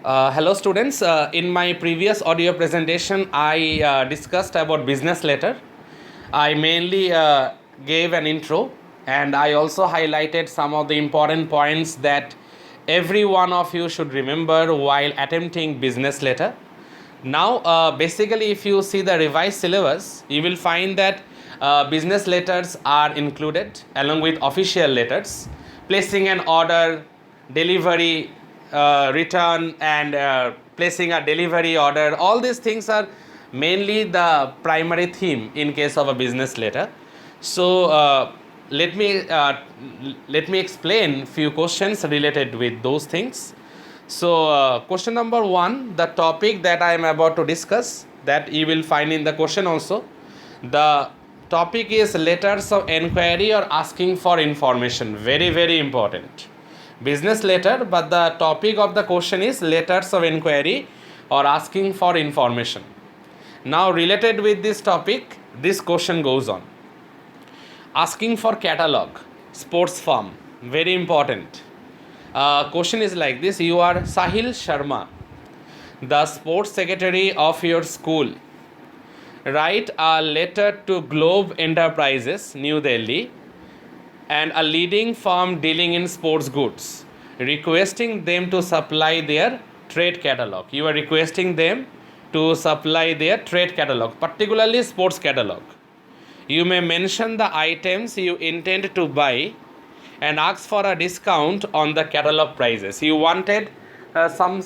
Hello students, in my previous audio presentation I discussed about business letter. I mainly gave an intro and I also highlighted some of the important points that every one of you should remember while attempting business letter. Now basically if you see the revised syllabus you will find that business letters are included along with official letters. Placing an order, delivery, return and placing a delivery order, all these things are mainly the primary theme in case of a business letter. So let me uh, let me explain few questions related with those things. So question number 1, the topic that I am about to discuss, that you will find in the question also. The topic is letters of enquiry or asking for information. Very very important. Business letter, but the topic of the question is letters of inquiry or asking for information. Now related with this topic, this question goes on. Asking for catalog, sports farm, very important. Question is like this: you are Sahil Sharma, the sports secretary of your school. Write a letter to Globe Enterprises, New Delhi, and a leading firm dealing in sports goods, requesting them to supply their trade catalog. You are requesting them to supply their trade catalog, particularly sports catalog. You may mention the items you intend to buy and ask for a discount on the catalog prices. You wanted some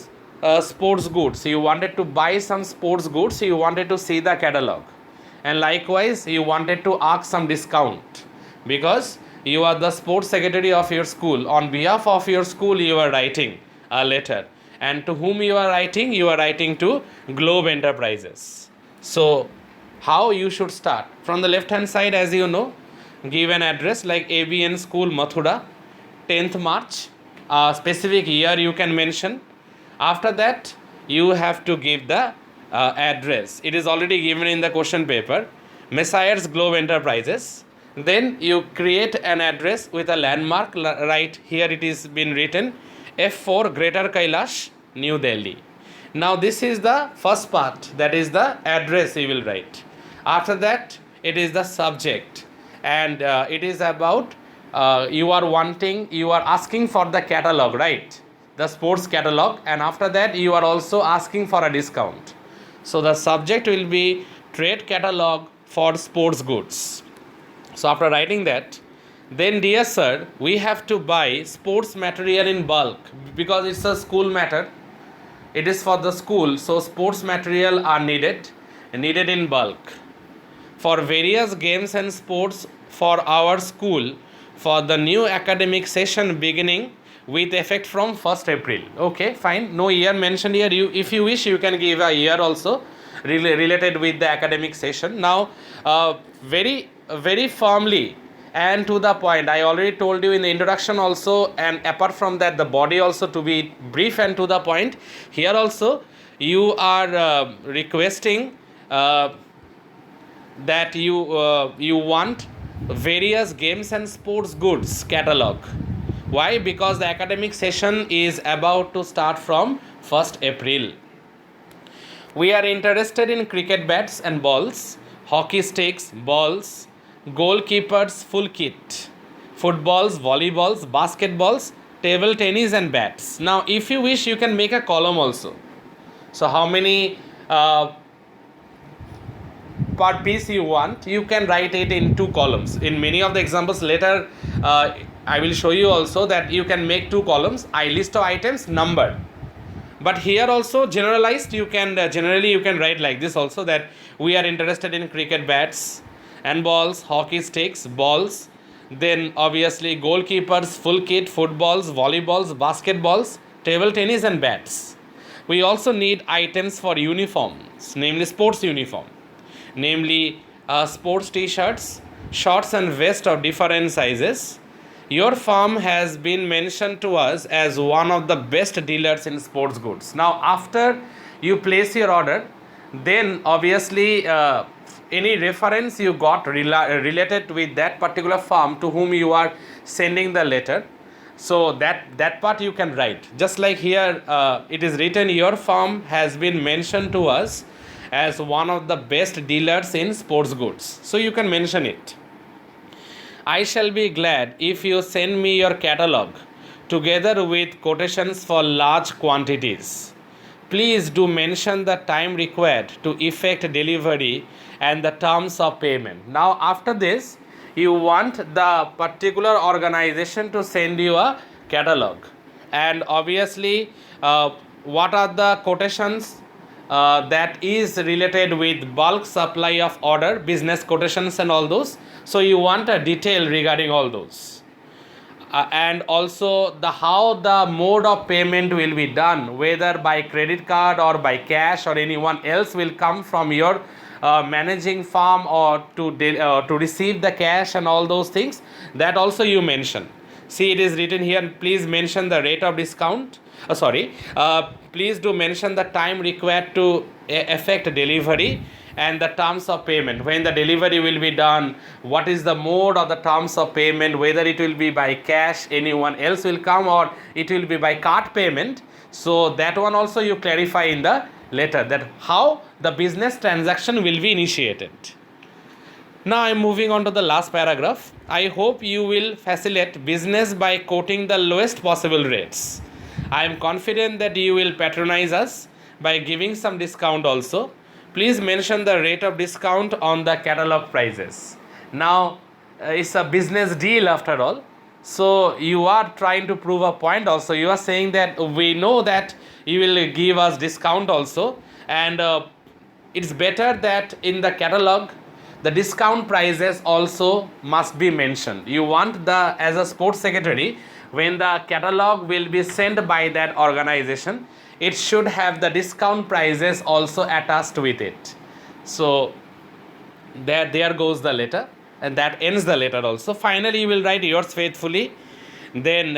sports goods, you wanted to buy some sports goods, you wanted to see the catalog, and likewise you wanted to ask some discount because you are the sports secretary of your school. On behalf of your school you are writing a letter, and to whom you are writing? You are writing to Globe Enterprises. So how you should start? From the left hand side, as you know, give an address like ABN School Mathura, 10th March, a specific year you can mention. After that you have to give the address. It is already given in the question paper, Messiah's Globe Enterprises. Then you create an address with a landmark. Right here it is been written F4 Greater Kailash, New Delhi. Now this is the first part, that is the address you will write. After that it is the subject, and it is about you are asking for the catalog, right? The sports catalog, and after that you are also asking for a discount. So the subject will be trade catalog for sports goods. So after writing that, then dear sir, we have to buy sports material in bulk because it's a school matter. It is for the school, so sports material are needed in bulk for various games and sports for our school for the new academic session beginning with effect from 1st April. Okay, fine. No year mentioned here. You, if you wish, you can give a year also related with the academic session. Now, very firmly and to the point, I already told you in the introduction also, and apart from that the body also to be brief and to the point. Here also you are requesting that you want various games and sports goods catalog. Why? Because the academic session is about to start from 1st April. We are interested in cricket bats and balls, hockey sticks, balls, goalkeepers full kit, footballs, volleyballs, basketballs, table tennis and bats. Now if you wish you can make a column also. So how many per piece you want, you can write it in 2 columns. In many of the examples later I will show you also that you can make 2 columns. I list of items numbered, but here also generalized you can generally you can write like this also, that we are interested in cricket bats and balls, hockey sticks, balls, then obviously goalkeepers full kit, footballs, volleyballs, basketballs, table tennis and bats. We also need items for uniforms, namely sports uniform, namely sports t-shirts, shorts and vest of different sizes. Your firm has been mentioned to us as one of the best dealers in sports goods. Now after you place your order, then obviously any reference you got related with that particular firm to whom you are sending the letter, So that part you can write. Just like here, it is written, your firm has been mentioned to us as one of the best dealers in sports goods. So you can mention it. I shall be glad if you send me your catalog together with quotations for large quantities. Please do mention the time required to effect delivery and the terms of payment. Now, after this, you want the particular organization to send you a catalog, and obviously, what are the quotations that is related with bulk supply of order, business quotations, and all those. So you want a detail regarding all those. And also the how the mode of payment will be done, whether by credit card or by cash, or anyone else will come from your managing firm or to receive the cash, and all those things, that also you mention. See, it is written here, please mention the rate of discount. Please do mention the time required to effect delivery and the terms of payment, when the delivery will be done, what is the mode of the terms of payment, whether it will be by cash, anyone else will come, or it will be by card payment. So that one also you clarify in the letter, that how the business transaction will be initiated. Now I am moving on to the last paragraph. I hope you will facilitate business by quoting the lowest possible rates. I am confident that you will patronize us by giving some discount also. Please mention the rate of discount on the catalog prices. Now, it's a business deal after all. So, you are trying to prove a point also. You are saying that we know that you will give us discount also. And it's better that in the catalog, the discount prices also must be mentioned. You want the, as a sports secretary, when the catalog will be sent by that organization, it should have the discount prices also attached with it. So there goes the letter, and that ends the letter also. Finally, you will write yours faithfully. Then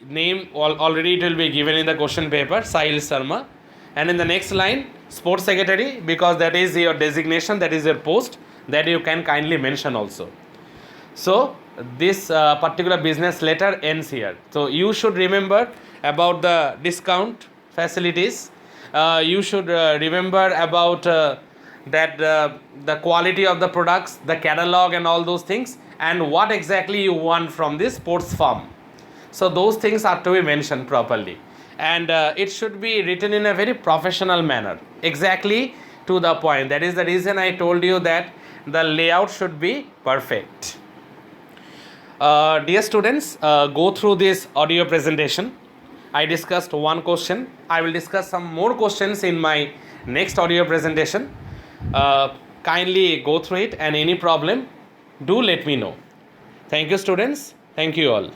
name already it will be given in the question paper, Sahil Sharma. And in the next line, sports secretary, because that is your designation, that is your post, that you can kindly mention also. So this particular business letter ends here. So you should remember about the discount facilities. You should remember about that the quality of the products, the catalog, and all those things, and what exactly you want from this sports firm. So those things are to be mentioned properly, and it should be written in a very professional manner, exactly to the point. That is the reason I told you that the layout should be perfect. Dear students, go through this audio presentation. I discussed one question. I will discuss some more questions in my next audio presentation. Kindly go through it, and any problem, do let me know. Thank you, students. Thank you all.